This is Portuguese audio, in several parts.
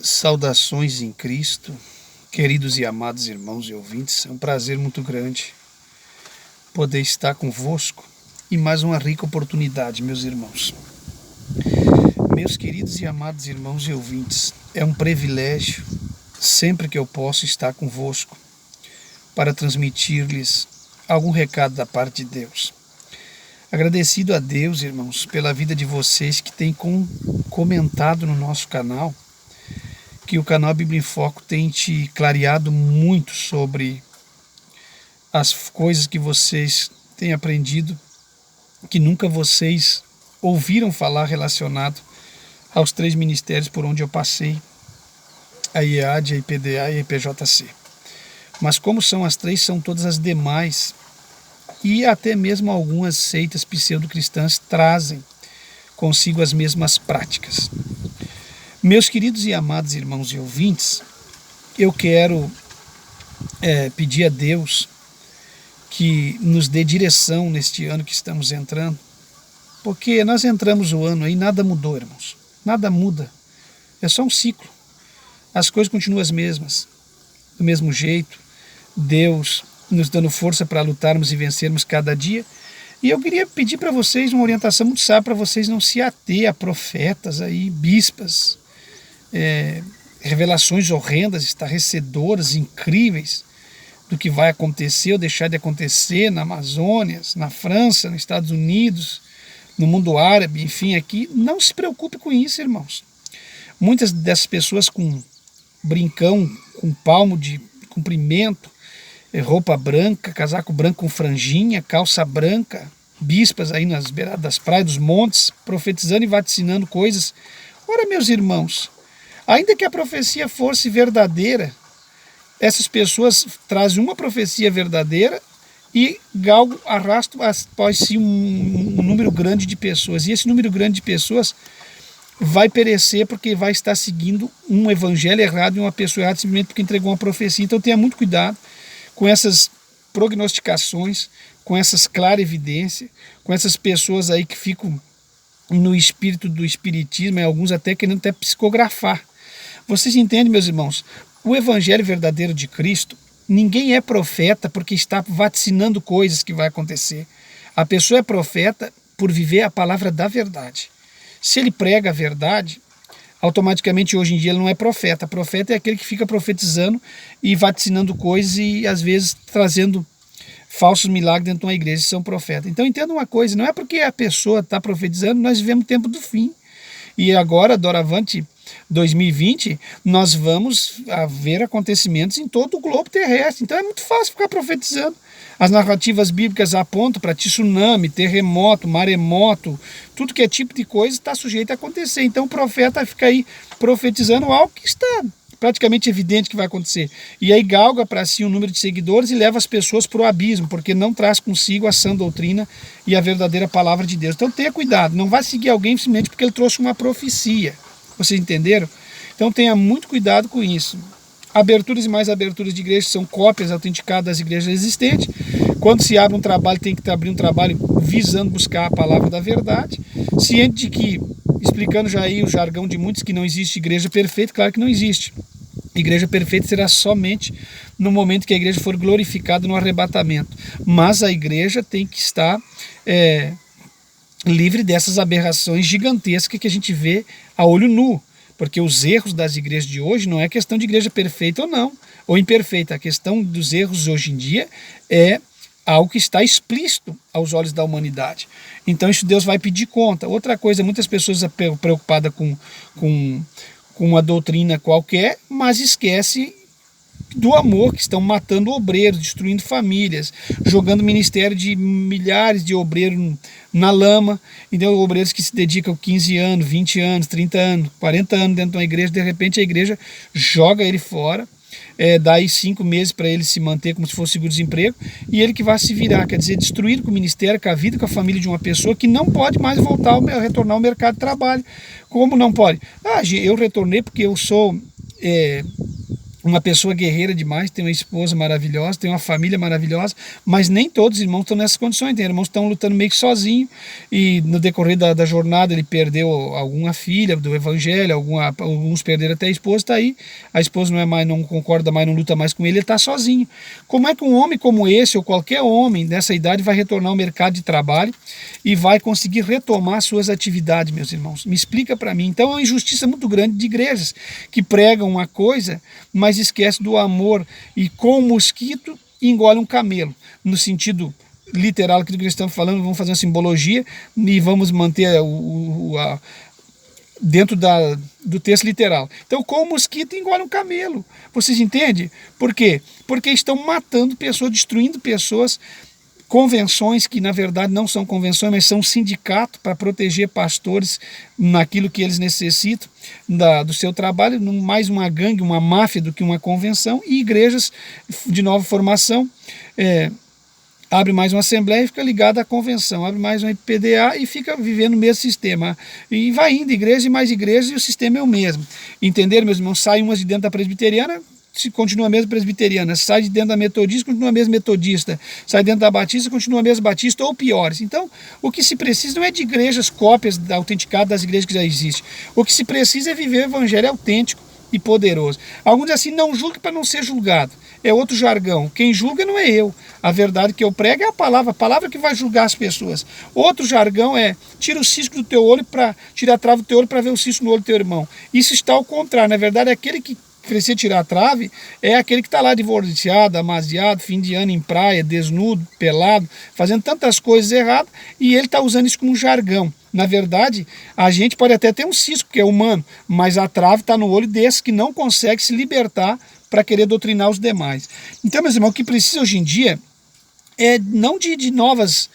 Saudações em Cristo, queridos e amados irmãos e ouvintes. É um prazer muito grande poder estar convosco e mais uma rica oportunidade, meus irmãos. Meus queridos e amados irmãos e ouvintes, é um privilégio sempre que eu posso estar convosco para transmitir-lhes algum recado da parte de Deus. Agradecido a Deus, irmãos, pela vida de vocês que têm comentado no nosso canal, que o canal Bíblia em Foco tem te clareado muito sobre as coisas que vocês têm aprendido, que nunca vocês ouviram falar relacionado aos 3 ministérios por onde eu passei, a IEAD, a IPDA e a IPJC. Mas como são as 3, são todas as demais, e até mesmo algumas seitas pseudo-cristãs trazem consigo as mesmas práticas. Meus queridos e amados irmãos e ouvintes, eu quero pedir a Deus que nos dê direção neste ano que estamos entrando, porque nós entramos o ano aí, nada mudou, irmãos, nada muda, é só um ciclo, as coisas continuam as mesmas, do mesmo jeito, Deus nos dando força para lutarmos e vencermos cada dia. E eu queria pedir para vocês uma orientação muito sábia, para vocês não se ater a profetas aí, bispas, revelações horrendas, estarrecedoras, incríveis do que vai acontecer ou deixar de acontecer na Amazônia, na França, nos Estados Unidos, no mundo árabe, enfim, aqui. Não se preocupe com isso, irmãos. Muitas dessas pessoas com brincão, com palmo de comprimento, roupa branca, casaco branco com franjinha, calça branca, bispas aí nas beiradas das praias, dos montes, profetizando e vaticinando coisas. Ora, meus irmãos, ainda que a profecia fosse verdadeira, essas pessoas trazem uma profecia verdadeira e galgam, arrastam após si um número grande de pessoas. E esse número grande de pessoas vai perecer porque vai estar seguindo um evangelho errado e uma pessoa errada simplesmente porque entregou uma profecia. Então tenha muito cuidado com essas prognosticações, com essas clarividências, com essas pessoas aí que ficam no espírito do espiritismo, e alguns até querendo até psicografar. Vocês entendem, meus irmãos? O evangelho verdadeiro de Cristo, ninguém é profeta porque está vaticinando coisas que vai acontecer. A pessoa é profeta por viver a palavra da verdade. Se ele prega a verdade, automaticamente hoje em dia ele não é profeta. Profeta é aquele que fica profetizando e vaticinando coisas e às vezes trazendo falsos milagres dentro de uma igreja, são profetas. Então entenda uma coisa, não é porque a pessoa está profetizando, nós vivemos o tempo do fim. E agora, doravante 2020, nós vamos ver acontecimentos em todo o globo terrestre. Então é muito fácil ficar profetizando. As narrativas bíblicas apontam para tsunami, terremoto, maremoto, tudo que é tipo de coisa está sujeito a acontecer. Então o profeta fica aí profetizando algo que está praticamente evidente que vai acontecer. E aí galga para si um número de seguidores e leva as pessoas para o abismo, porque não traz consigo a sã doutrina e a verdadeira palavra de Deus. Então tenha cuidado, não vai seguir alguém simplesmente porque ele trouxe uma profecia. Vocês entenderam? Então tenha muito cuidado com isso. Aberturas e mais aberturas de igrejas são cópias autenticadas das igrejas existentes. Quando se abre um trabalho, tem que abrir um trabalho visando buscar a palavra da verdade, ciente de que, explicando já aí o jargão de muitos, que não existe igreja perfeita. Claro que não existe. Igreja perfeita será somente no momento que a igreja for glorificada no arrebatamento. Mas a igreja tem que estar livre dessas aberrações gigantescas que a gente vê a olho nu. Porque os erros das igrejas de hoje não é questão de igreja perfeita ou não, ou imperfeita. A questão dos erros hoje em dia é algo que está explícito aos olhos da humanidade. Então isso Deus vai pedir conta. Outra coisa, muitas pessoas preocupadas com uma doutrina qualquer, mas esquece do amor, que estão matando obreiros, destruindo famílias, jogando ministério de milhares de obreiros na lama. Então obreiros que se dedicam 15 anos, 20 anos, 30 anos, 40 anos dentro de uma igreja, de repente a igreja joga ele fora, dá aí 5 meses para ele se manter como se fosse seguro-desemprego, e ele que vai se virar, quer dizer, destruir com o ministério, com a vida, com a família de uma pessoa que não pode mais retornar ao mercado de trabalho. Como não pode? Eu retornei porque eu sou uma pessoa guerreira demais, tem uma esposa maravilhosa, tem uma família maravilhosa, mas nem todos os irmãos estão nessas condições. Tem irmãos que estão lutando meio que sozinho, e no decorrer da jornada ele perdeu alguma filha do evangelho, alguns perderam até a esposa, está aí, a esposa não concorda mais, não luta mais com ele está sozinho. Como é que um homem como esse, ou qualquer homem dessa idade, vai retornar ao mercado de trabalho e vai conseguir retomar suas atividades, meus irmãos? Me explica para mim. Então é uma injustiça muito grande de igrejas que pregam uma coisa, mas esquece do amor, e com o mosquito engole um camelo, no sentido literal aquilo que nós estamos falando. Vamos fazer uma simbologia e vamos manter dentro do texto literal. Então, com o mosquito engole um camelo. Vocês entendem? Por quê? Porque estão matando pessoas, destruindo pessoas, convenções que na verdade não são convenções, mas são um sindicato para proteger pastores naquilo que eles necessitam do seu trabalho, mais uma gangue, uma máfia do que uma convenção. E igrejas de nova formação, abre mais uma assembleia e fica ligada à convenção, abre mais uma IPDA e fica vivendo o mesmo sistema, e vai indo igreja e mais igrejas, e o sistema é o mesmo. Entenderam, meus irmãos? Sai umas de dentro da presbiteriana, se continua a mesma presbiteriana, sai de dentro da metodista, continua a mesma metodista, sai dentro da batista, continua a mesma batista, ou piores. Então, o que se precisa não é de igrejas cópias autenticadas das igrejas que já existem. O que se precisa é viver o evangelho autêntico e poderoso. Alguns dizem assim: não julgue para não ser julgado. É outro jargão. Quem julga não é eu. A verdade que eu prego é a palavra que vai julgar as pessoas. Outro jargão é: tira o cisco do teu olho, tira a trave do teu olho para ver o cisco no olho do teu irmão. Isso está ao contrário. Na verdade, é aquele que precisa tirar a trave, é aquele que está lá divorciado, amaziado, fim de ano em praia, desnudo, pelado, fazendo tantas coisas erradas, e ele está usando isso como um jargão. Na verdade, a gente pode até ter um cisco, que é humano, mas a trave está no olho desse que não consegue se libertar para querer doutrinar os demais. Então, meus irmãos, o que precisa hoje em dia é não de novas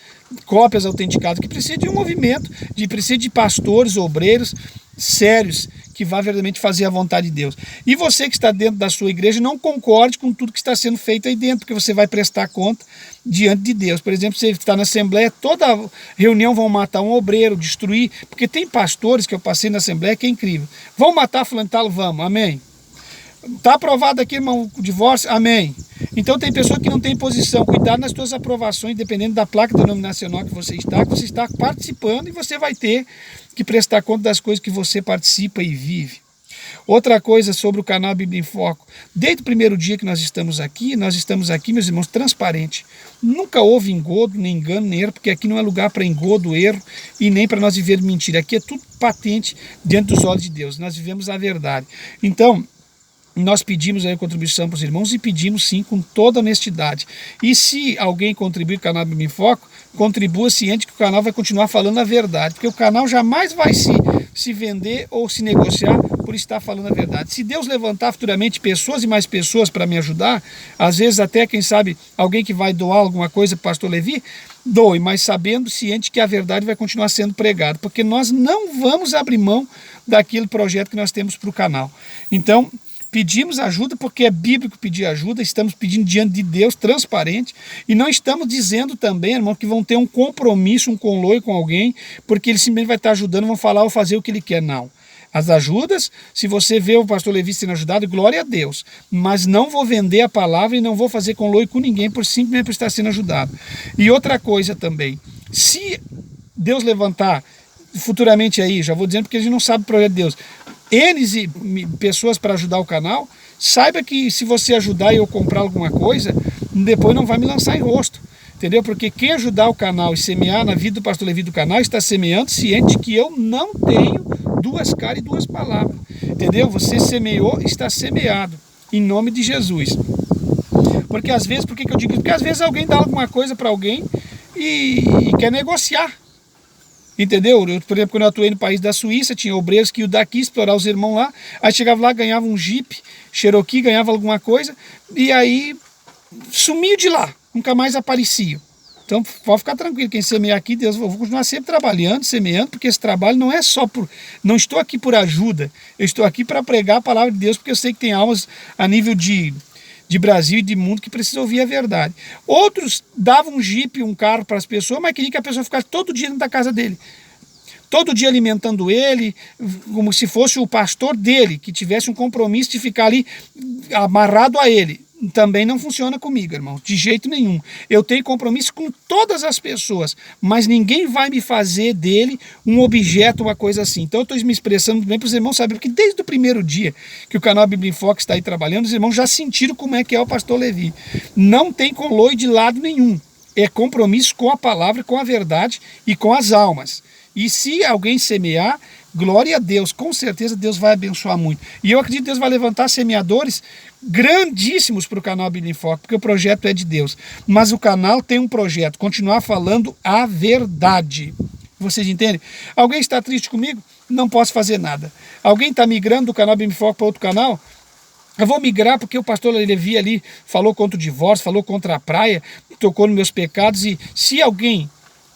cópias autenticadas, que precisa de um movimento, precisa de pastores, obreiros sérios, que vá verdadeiramente fazer a vontade de Deus. E você que está dentro da sua igreja, não concorde com tudo que está sendo feito aí dentro, porque você vai prestar conta diante de Deus. Por exemplo, você está na assembleia, toda reunião vão matar um obreiro, destruir, porque tem pastores que eu passei na assembleia que é incrível. Vão matar fulano tal, vamos, amém. Está aprovado aqui, irmão, o divórcio? Amém. Então tem pessoa que não tem posição. Cuidado nas suas aprovações, dependendo da placa denominacional que você está participando, e você vai ter que prestar conta das coisas que você participa e vive. Outra coisa sobre o canal Bíblia em Foco: desde o primeiro dia que nós estamos aqui, meus irmãos, transparente. Nunca houve engodo, nem engano, nem erro, porque aqui não é lugar para engodo, erro, e nem para nós viver mentira. Aqui é tudo patente diante dos olhos de Deus. Nós vivemos a verdade. Então, nós pedimos aí a contribuição para os irmãos, e pedimos sim com toda honestidade. E se alguém contribuir com o canal Bíblia em Foco, contribua ciente que o canal vai continuar falando a verdade, porque o canal jamais vai se vender ou se negociar por estar falando a verdade. Se Deus levantar futuramente pessoas e mais pessoas para me ajudar, às vezes até, quem sabe, alguém que vai doar alguma coisa para o pastor Levi, doe, mas sabendo, ciente que a verdade vai continuar sendo pregada, porque nós não vamos abrir mão daquele projeto que nós temos para o canal. Então, pedimos ajuda porque é bíblico pedir ajuda, estamos pedindo diante de Deus, transparente, e não estamos dizendo também, irmão, que vão ter um compromisso, um conluio com alguém, porque ele simplesmente vai estar ajudando, vão falar ou fazer o que ele quer. Não. As ajudas, se você vê o pastor Levi sendo ajudado, glória a Deus, mas não vou vender a palavra e não vou fazer conluio com ninguém simplesmente por estar sendo ajudado. E outra coisa também: se Deus levantar futuramente aí, já vou dizendo porque a gente não sabe o projeto de Deus, pessoas para ajudar o canal, saiba que se você ajudar e eu comprar alguma coisa, depois não vai me lançar em rosto, entendeu? Porque quem ajudar o canal e semear na vida do pastor Levi do canal, está semeando ciente que eu não tenho duas caras e duas palavras, entendeu? Você semeou, está semeado, em nome de Jesus. Porque às vezes, por que eu digo isso? Porque às vezes alguém dá alguma coisa para alguém e quer negociar. Entendeu? Eu, por exemplo, quando eu atuei no país da Suíça, tinha obreiros que iam daqui explorar os irmãos lá, aí chegava lá, ganhava um Jeep, Cherokee, ganhava alguma coisa, e aí sumiu de lá, nunca mais apareciam. Então pode ficar tranquilo, quem semear aqui, Deus, eu vou continuar sempre trabalhando, semeando, porque esse trabalho não é só não estou aqui por ajuda, eu estou aqui para pregar a palavra de Deus, porque eu sei que tem almas a nível de Brasil e de mundo que precisam ouvir a verdade. Outros davam um Jeep, um carro para as pessoas, mas queriam que a pessoa ficasse todo dia dentro da casa dele. todo dia alimentando ele, como se fosse o pastor dele, que tivesse um compromisso de ficar ali amarrado a ele. Também não funciona comigo, irmão, de jeito nenhum. Eu tenho compromisso com todas as pessoas, mas ninguém vai me fazer dele um objeto, uma coisa assim. Então eu estou me expressando bem para os irmãos saberem, porque desde o primeiro dia que o canal Bíblia em Foco está aí trabalhando, os irmãos já sentiram como é que é o pastor Levi. Não tem conloio de lado nenhum. É compromisso com a palavra, com a verdade e com as almas. E se alguém semear, glória a Deus, com certeza Deus vai abençoar muito. E eu acredito que Deus vai levantar semeadores grandíssimos para o canal Bíblia em Foco, porque o projeto é de Deus. Mas o canal tem um projeto, continuar falando a verdade. Vocês entendem? Alguém está triste comigo? Não posso fazer nada. Alguém está migrando do canal Bíblia em Foco para outro canal? Eu vou migrar porque o pastor Levi ali falou contra o divórcio, falou contra a praia, tocou nos meus pecados, e se alguém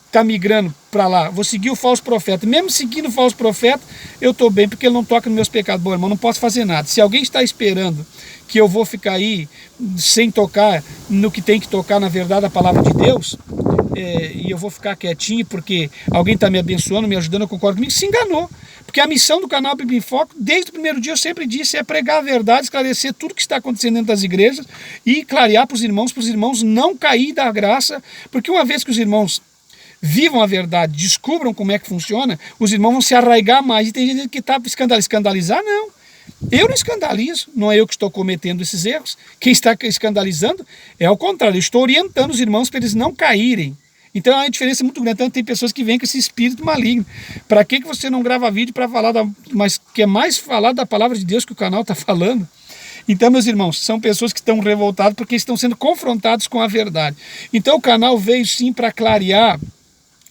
está migrando para lá, vou seguir o falso profeta. Mesmo seguindo o falso profeta, eu estou bem, porque ele não toca nos meus pecados. Bom, irmão, não posso fazer nada. Se alguém está esperando que eu vou ficar aí sem tocar no que tem que tocar, na verdade, a palavra de Deus, e eu vou ficar quietinho porque alguém está me abençoando, me ajudando, eu concordo comigo, se enganou. Porque a missão do canal Bíblia em Foco, desde o primeiro dia eu sempre disse, é pregar a verdade, esclarecer tudo que está acontecendo dentro das igrejas e clarear para os irmãos não cair da graça, porque uma vez que os irmãos vivam a verdade, descubram como é que funciona, os irmãos vão se arraigar mais. E tem gente que está escandalizar, não. Eu não escandalizo, não é eu que estou cometendo esses erros. Quem está escandalizando é ao contrário, eu estou orientando os irmãos para eles não caírem. Então é uma diferença muito grande. Então tem pessoas que vêm com esse espírito maligno. Para que você não grava vídeo para falar, mas quer mais falar da palavra de Deus que o canal está falando? Então, meus irmãos, são pessoas que estão revoltadas porque estão sendo confrontados com a verdade. Então o canal veio sim para clarear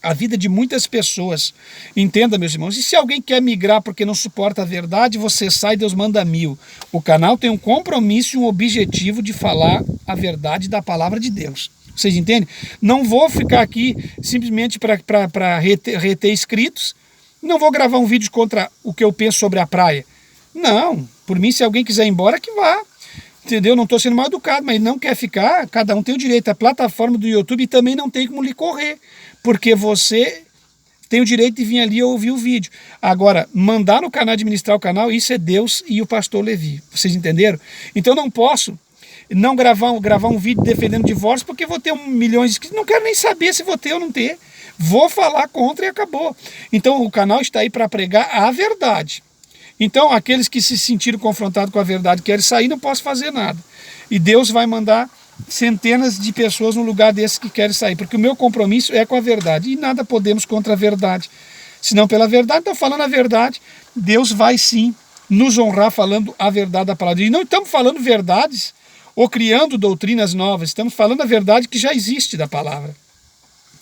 a vida de muitas pessoas. Entenda, meus irmãos. E se alguém quer migrar porque não suporta a verdade, você sai, Deus manda 1000. O canal tem um compromisso e um objetivo de falar a verdade da palavra de Deus. Vocês entendem? Não vou ficar aqui simplesmente para reter inscritos. Não vou gravar um vídeo contra o que eu penso sobre a praia. Não. Por mim, se alguém quiser ir embora, que vá. Entendeu? Não estou sendo mal educado, mas não quer ficar, cada um tem o direito. A plataforma do YouTube também não tem como lhe correr, porque você tem o direito de vir ali e ouvir o vídeo. Agora, mandar no canal, administrar o canal, isso é Deus e o pastor Levi. Vocês entenderam? Então não posso não gravar um vídeo defendendo divórcio porque vou ter 1 milhão de inscritos. Não quero nem saber se vou ter ou não ter. Vou falar contra e acabou. Então o canal está aí para pregar a verdade. Então, aqueles que se sentiram confrontados com a verdade e querem sair, não posso fazer nada. E Deus vai mandar centenas de pessoas no lugar desses que querem sair, porque o meu compromisso é com a verdade, e nada podemos contra a verdade, senão pela verdade. Então, falando a verdade, Deus vai sim nos honrar falando a verdade da palavra. E não estamos falando verdades ou criando doutrinas novas, estamos falando a verdade que já existe da palavra.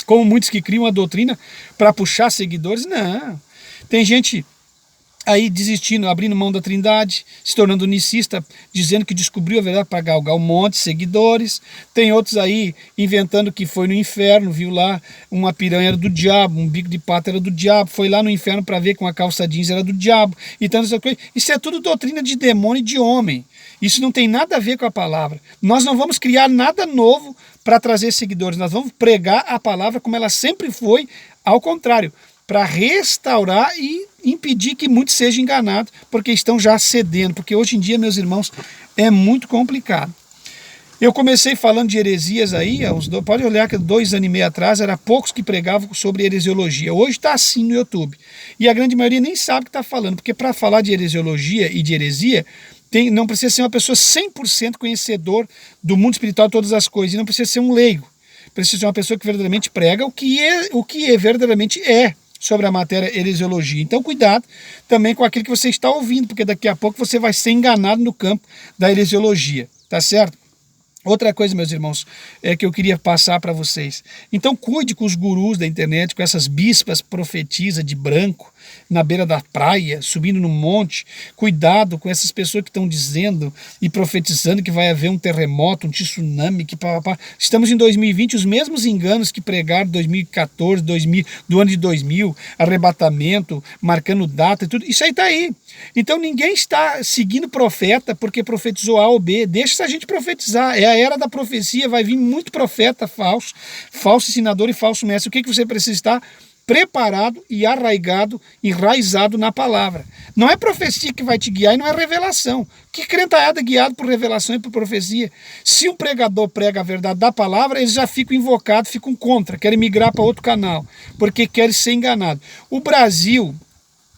Como muitos que criam a doutrina para puxar seguidores, não. Tem gente aí desistindo, abrindo mão da Trindade, se tornando unicista, dizendo que descobriu a verdade para galgar um monte de seguidores. Tem outros aí inventando que foi no inferno, viu lá uma piranha era do diabo, um bico de pato era do diabo, foi lá no inferno para ver que uma calça jeans era do diabo. Então, isso é tudo doutrina de demônio e de homem. Isso não tem nada a ver com a palavra. Nós não vamos criar nada novo para trazer seguidores, nós vamos pregar a palavra como ela sempre foi, ao contrário, para restaurar e impedir que muitos sejam enganados, porque estão já cedendo, porque hoje em dia, meus irmãos, é muito complicado. Eu comecei falando de heresias aí, pode olhar que 2 anos e meio atrás, era poucos que pregavam sobre heresiologia. Hoje está assim no YouTube. E a grande maioria nem sabe o que está falando, porque para falar de heresiologia e de heresia, não precisa ser uma pessoa 100% conhecedor do mundo espiritual de todas as coisas, e não precisa ser um leigo. Precisa ser uma pessoa que verdadeiramente prega o que verdadeiramente é sobre a matéria heresiologia. Então cuidado também com aquilo que você está ouvindo, porque daqui a pouco você vai ser enganado no campo da heresiologia, tá certo? Outra coisa, meus irmãos, é que eu queria passar para vocês. Então cuide com os gurus da internet, com essas bispas profetisas de branco, na beira da praia, subindo no monte. Cuidado com essas pessoas que estão dizendo e profetizando que vai haver um terremoto, um tsunami. Estamos em 2020, os mesmos enganos que pregaram em 2014, do ano de 2000, arrebatamento, marcando data e tudo. Isso aí está aí. Então ninguém está seguindo profeta porque profetizou A ou B. Deixa essa gente profetizar. É a era da profecia, vai vir muito profeta falso, falso ensinador e falso mestre. O que você precisa estar? preparado e arraigado, enraizado na palavra. Não é profecia que vai te guiar e não é revelação. Que crentalhada guiado por revelação e por profecia? Se um pregador prega a verdade da palavra, eles já ficam invocados, ficam contra, querem migrar para outro canal, porque querem ser enganados. O Brasil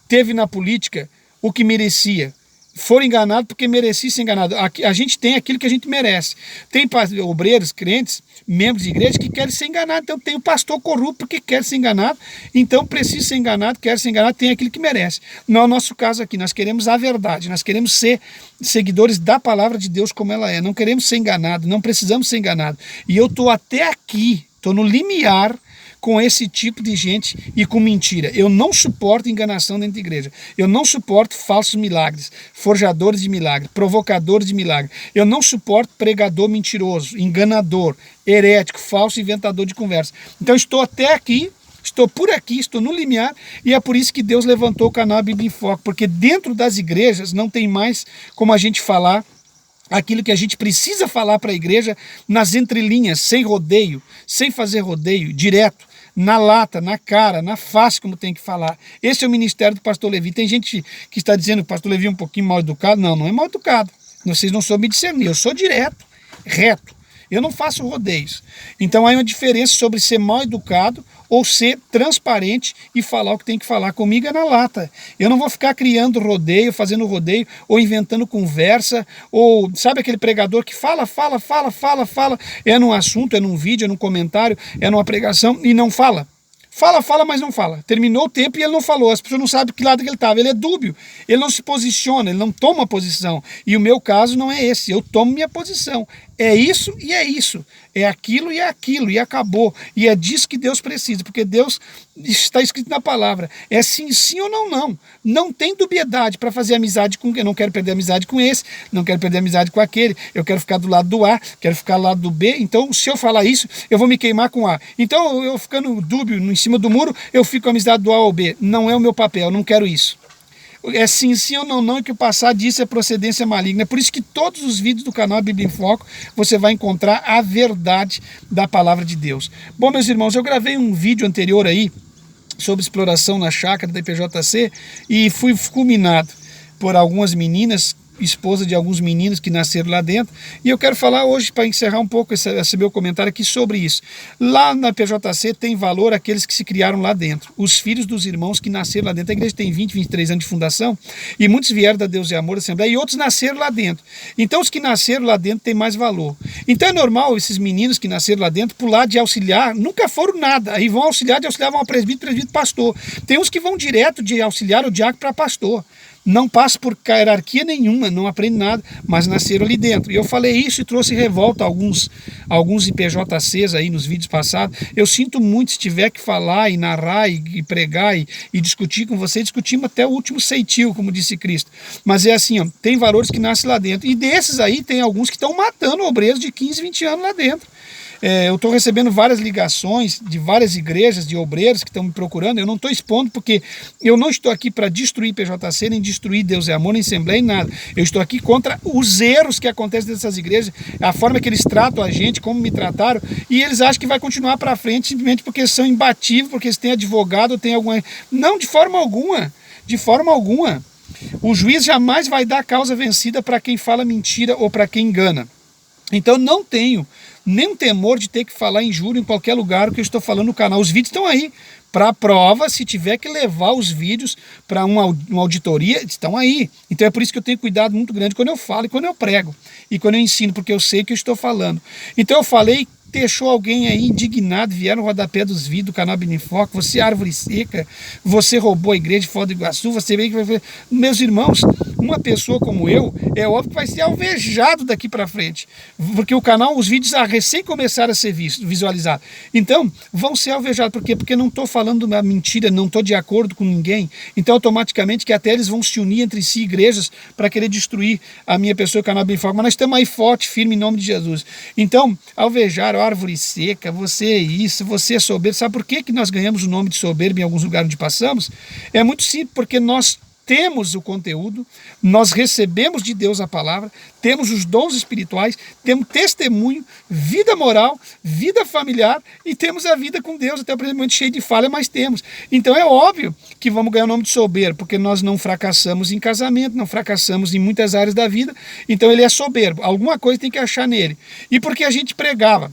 teve na política o que merecia. Foram enganados porque merecia ser enganado. A gente tem aquilo que a gente merece. Tem obreiros, crentes, membros de igreja que querem ser enganados. Então tem o pastor corrupto porque quer ser enganado. Então precisa ser enganado, quer ser enganado, tem aquilo que merece. Não é o nosso caso aqui. Nós queremos a verdade. Nós queremos ser seguidores da palavra de Deus como ela é. Não queremos ser enganados. Não precisamos ser enganados. E eu estou até aqui. Estou no limiar com esse tipo de gente e com mentira. Eu não suporto enganação dentro da igreja. Eu não suporto falsos milagres, forjadores de milagre, provocadores de milagre. Eu não suporto pregador mentiroso, enganador, herético, falso inventador de conversa. Então estou até aqui, estou por aqui, estou no limiar, e é por isso que Deus levantou o canal Bíblia em Foco, porque dentro das igrejas não tem mais como a gente falar aquilo que a gente precisa falar para a igreja nas entrelinhas, sem rodeio, sem fazer rodeio, direto, na lata, na cara, na face, como tem que falar. Esse é o ministério do pastor Levi. Tem gente que está dizendo que o pastor Levi é um pouquinho mal educado. Não, não é mal educado. Vocês não soubem discernir. Eu sou direto, reto. Eu não faço rodeios. Então há uma diferença sobre ser mal educado ou ser transparente e falar o que tem que falar. Comigo é na lata. Eu não vou ficar criando rodeio, fazendo rodeio, ou inventando conversa, ou sabe aquele pregador que fala, é num assunto, é num vídeo, é num comentário, é numa pregação e não fala. Fala, mas não fala. Terminou o tempo e ele não falou. As pessoas não sabem que lado que ele estava. Ele é dúbio. Ele não se posiciona, ele não toma posição. E o meu caso não é esse. Eu tomo minha posição. É isso e é isso. É aquilo e é aquilo. E acabou. E é disso que Deus precisa. Porque Deus está escrito na palavra. É sim, sim ou não, não. Não tem dubiedade para fazer amizade com quem. Não quero perder amizade com esse. Não quero perder amizade com aquele. Eu quero ficar do lado do A. Quero ficar do lado do B. Então, se eu falar isso, eu vou me queimar com A. Então, eu ficando dúbio em cima do muro, eu fico amizade do A ou B. Não é o meu papel. Eu não quero isso. É sim, sim ou não, não, e que o passar disso é procedência maligna. É por isso que todos os vídeos do canal Bíblia em Foco você vai encontrar a verdade da palavra de Deus. Bom, meus irmãos, eu gravei um vídeo anterior aí sobre exploração na chácara da IPJC e fui fulminado por algumas meninas, esposa de alguns meninos que nasceram lá dentro, e eu quero falar hoje, para encerrar um pouco esse meu comentário aqui sobre isso. Lá na PJC tem valor aqueles que se criaram lá dentro, os filhos dos irmãos que nasceram lá dentro. A igreja tem 20, 23 anos de fundação, e muitos vieram da Deus e Amor, da Assembleia, e outros nasceram lá dentro. Então os que nasceram lá dentro têm mais valor. Então é normal esses meninos que nasceram lá dentro pular de auxiliar, nunca foram nada, aí vão auxiliar, de auxiliar vão a presbítero, pastor. Tem uns que vão direto de auxiliar o diácono para pastor. Não passa por hierarquia nenhuma, não aprende nada, mas nasceram ali dentro. E eu falei isso e trouxe revolta a alguns IPJCs aí nos vídeos passados. Eu sinto muito se tiver que falar e narrar e pregar e discutir com você. Discutimos até o último ceitil, como disse Cristo. Mas é assim, ó, tem valores que nascem lá dentro. E desses aí tem alguns que estão matando obreiros de 15, 20 anos lá dentro. Eu estou recebendo várias ligações de várias igrejas, de obreiros que estão me procurando. Eu não estou expondo porque eu não estou aqui para destruir PJC, nem destruir Deus é Amor, nem Assembleia, nem nada. Eu estou aqui contra os erros que acontecem nessas igrejas, a forma que eles tratam a gente, como me trataram, e eles acham que vai continuar para frente simplesmente porque são imbatíveis, porque eles têm advogado, têm alguma... Não, de forma alguma. De forma alguma. O juiz jamais vai dar causa vencida para quem fala mentira ou para quem engana. Então não tenho nenhum temor de ter que falar injúria em qualquer lugar o que eu estou falando no canal. Os vídeos estão aí para prova, se tiver que levar os vídeos para uma auditoria, estão aí. Então é por isso que eu tenho cuidado muito grande quando eu falo e quando eu prego e quando eu ensino, porque eu sei o que eu estou falando. Então eu falei, deixou alguém aí indignado, vieram no rodapé dos vídeos do canal Bíblia em Foco, você é árvore seca, você roubou a igreja de Foz do Iguaçu, você veio que vai... Meus irmãos, uma pessoa como eu, é óbvio que vai ser alvejado daqui para frente, porque o canal, os vídeos recém começaram a ser visualizados. Então, vão ser alvejados. Por quê? Porque não estou falando uma mentira, não estou de acordo com ninguém. Então, automaticamente, que até eles vão se unir entre si, igrejas, para querer destruir a minha pessoa, o canal Bíblia em Foco. Mas nós estamos aí forte, firme, em nome de Jesus. Então, alvejaram, árvore seca, você é isso, você é soberbo. Sabe por que nós ganhamos o nome de soberbo em alguns lugares onde passamos? É muito simples, porque nós temos o conteúdo, nós recebemos de Deus a palavra, temos os dons espirituais, temos testemunho, vida moral, vida familiar e temos a vida com Deus, até o presente momento cheio de falha, mas temos. Então é óbvio que vamos ganhar o nome de soberbo, porque nós não fracassamos em casamento, não fracassamos em muitas áreas da vida, então ele é soberbo, alguma coisa tem que achar nele. E porque a gente pregava,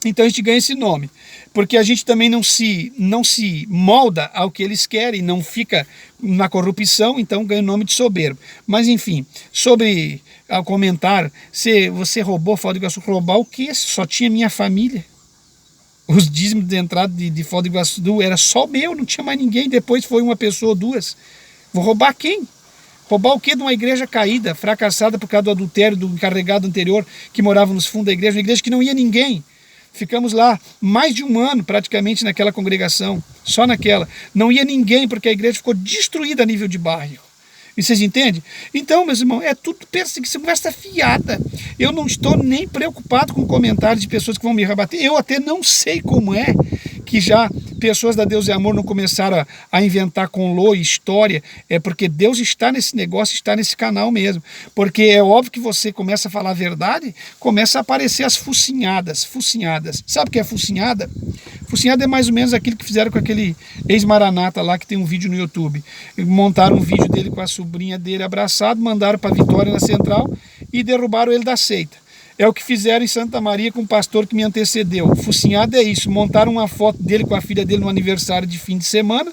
então a gente ganha esse nome, porque a gente também não se molda ao que eles querem, não fica na corrupção, então ganha o nome de soberbo. Mas enfim, sobre o comentário, se você roubou Foz do Iguaçu, roubar o quê? Só tinha minha família. Os dízimos de entrada de Foz do Iguaçu era só meu, não tinha mais ninguém, depois foi uma pessoa ou duas. Vou roubar quem? Roubar o quê de uma igreja caída, fracassada por causa do adultério do encarregado anterior que morava nos fundos da igreja, uma igreja que não ia ninguém. Ficamos lá mais de um ano praticamente naquela congregação, só naquela. Não ia ninguém porque a igreja ficou destruída a nível de bairro. E vocês entendem? Então, meus irmãos, é tudo perseguição, conversa fiada. Eu não estou nem preocupado com comentários de pessoas que vão me rebater. Eu até não sei como é que já pessoas da Deus e Amor não começaram a inventar conlô e história. É porque Deus está nesse negócio, está nesse canal mesmo. Porque é óbvio que você começa a falar a verdade, começa a aparecer as focinhadas. Sabe o que é focinhada? Focinhada é mais ou menos aquilo que fizeram com aquele ex-maranata lá, que tem um vídeo no YouTube. Montaram um vídeo dele com a sobrinha dele abraçado, mandaram para Vitória na Central e derrubaram ele da seita. É o que fizeram em Santa Maria com o pastor que me antecedeu. Focinhada é isso, montaram uma foto dele com a filha dele no aniversário de fim de semana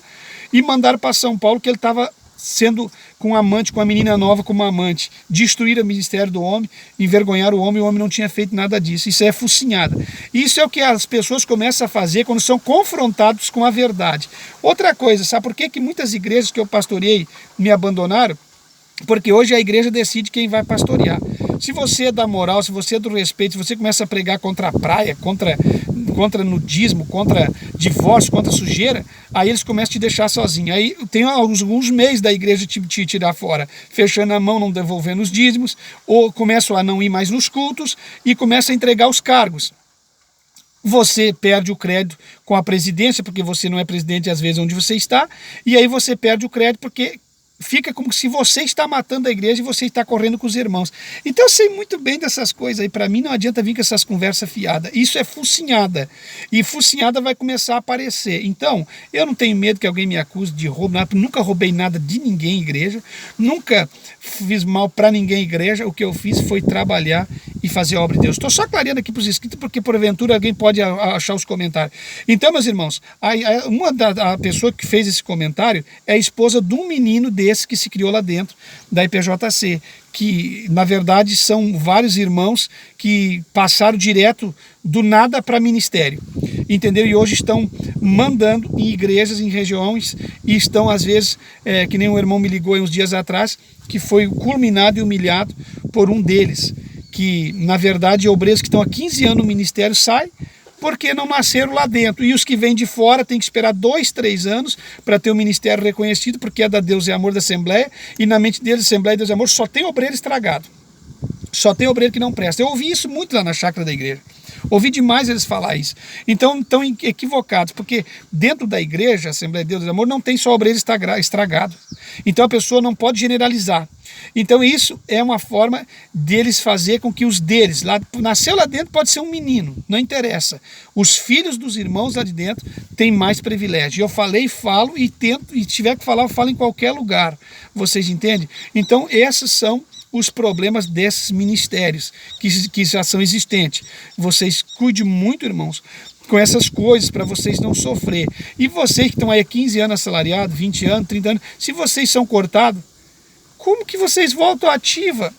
e mandaram para São Paulo que ele estava sendo com um amante, com uma menina nova como amante. Destruir o ministério do homem, envergonhar o homem não tinha feito nada disso. Isso é focinhada. Isso é o que as pessoas começam a fazer quando são confrontados com a verdade. Outra coisa, sabe por que muitas igrejas que eu pastoreei me abandonaram? Porque hoje a igreja decide quem vai pastorear. Se você é da moral, se você é do respeito, se você começa a pregar contra a praia, contra nudismo, contra divórcio, contra sujeira, aí eles começam a te deixar sozinho. Aí tem alguns meses da igreja te tirar fora, fechando a mão, não devolvendo os dízimos, ou começam a não ir mais nos cultos e começam a entregar os cargos. Você perde o crédito com a presidência, porque você não é presidente às vezes onde você está, e aí você perde o crédito porque fica como se você está matando a igreja e você está correndo com os irmãos. Então eu sei muito bem dessas coisas aí. Para mim não adianta vir com essas conversas fiadas. Isso é focinhada. E focinhada vai começar a aparecer. Então eu não tenho medo que alguém me acuse de roubo. Nunca roubei nada de ninguém em igreja. Nunca fiz mal para ninguém em igreja. O que eu fiz foi trabalhar e fazer a obra de Deus. Estou só clareando aqui para os inscritos, porque porventura alguém pode achar os comentários. Então, meus irmãos, a pessoa que fez esse comentário é a esposa de um menino desse que se criou lá dentro da IPJC, que na verdade são vários irmãos que passaram direto do nada para ministério, entendeu? E hoje estão mandando em igrejas, em regiões, e estão às vezes, que nem um irmão me ligou uns dias atrás, que foi culminado e humilhado por um deles, que na verdade obreiros que estão há 15 anos no ministério saem porque não nasceram lá dentro. E os que vêm de fora têm que esperar 2, 3 anos para ter o ministério reconhecido, porque é da Deus e Amor da Assembleia, e na mente deles, Assembleia e Deus e Amor, só tem obreiro estragado. Só tem obreiro que não presta. Eu ouvi isso muito lá na chácara da igreja. Ouvi demais eles falar isso. Então, estão equivocados, porque dentro da igreja, Assembleia de Deus e Amor, não tem só obreiro estragado. Então, a pessoa não pode generalizar. Então, isso é uma forma deles fazer com que os deles, nasceu lá dentro, pode ser um menino, não interessa. Os filhos dos irmãos lá de dentro têm mais privilégio. Eu falei, falo e tento, e se tiver que falar, eu falo em qualquer lugar. Vocês entendem? Então, esses são os problemas desses ministérios que já são existentes. Vocês cuidem muito, irmãos, com essas coisas para vocês não sofrer. E vocês que estão aí há 15 anos assalariados, 20 anos, 30 anos, se vocês são cortados, como que vocês voltam à ativa?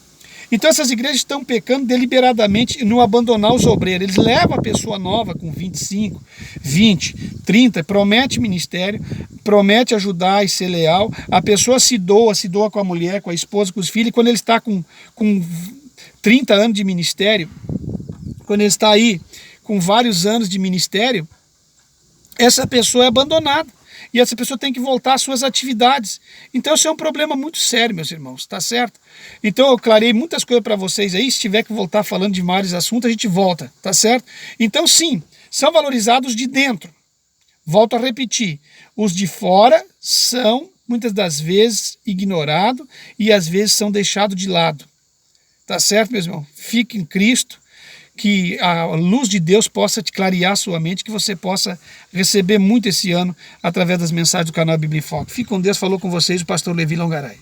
Então essas igrejas estão pecando deliberadamente no abandonar os obreiros. Eles levam a pessoa nova com 25, 20, 30, promete ministério, promete ajudar e ser leal. A pessoa se doa com a mulher, com a esposa, com os filhos. E quando ele está com 30 anos de ministério, quando ele está aí com vários anos de ministério, essa pessoa é abandonada. E essa pessoa tem que voltar às suas atividades. Então isso é um problema muito sério, meus irmãos, tá certo? Então eu clarei muitas coisas para vocês aí. Se tiver que voltar falando de vários assuntos, a gente volta, tá certo? Então sim, são valorizados de dentro. Volto a repetir, os de fora são muitas das vezes ignorado e às vezes são deixados de lado. Tá certo, meus irmãos? Fique em Cristo, que a luz de Deus possa te clarear sua mente, que você possa receber muito esse ano através das mensagens do canal Bíblia em Foco. Fique com Deus, falou com vocês o pastor Levi Longaray.